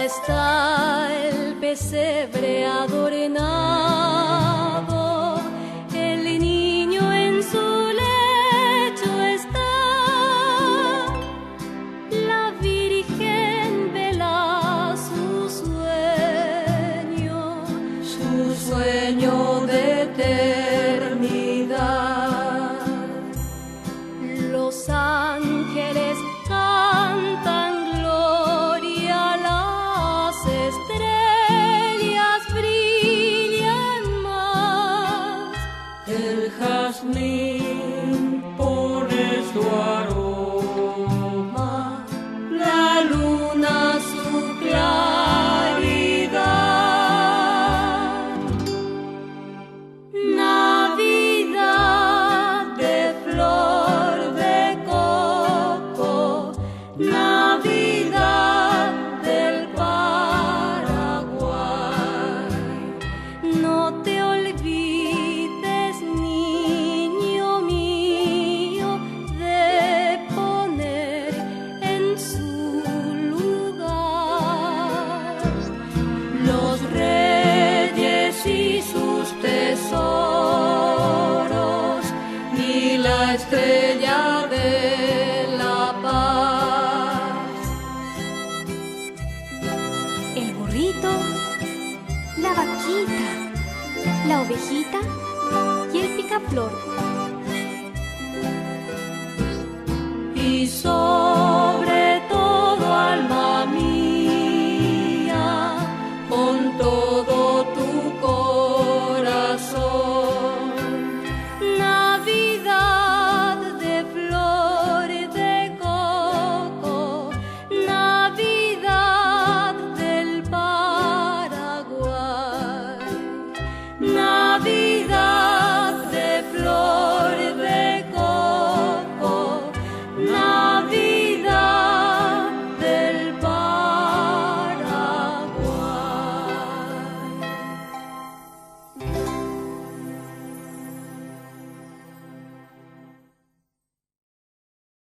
está el pesebre adornado, el niño en su lecho está, la Virgen vela su sueño de eternidad. Los ángeles cantan gloria, las estrellas brillan más. El jazmín pone su aroma, La luna su claridad. Navidad de flor de coco, Navidad del Paraguay. No te olvides, niño mío, de poner en su lugar los reyes y sus tesoros y la estrella de la paz. El burrito, la vaquita, la ovejita y el picaflor. Y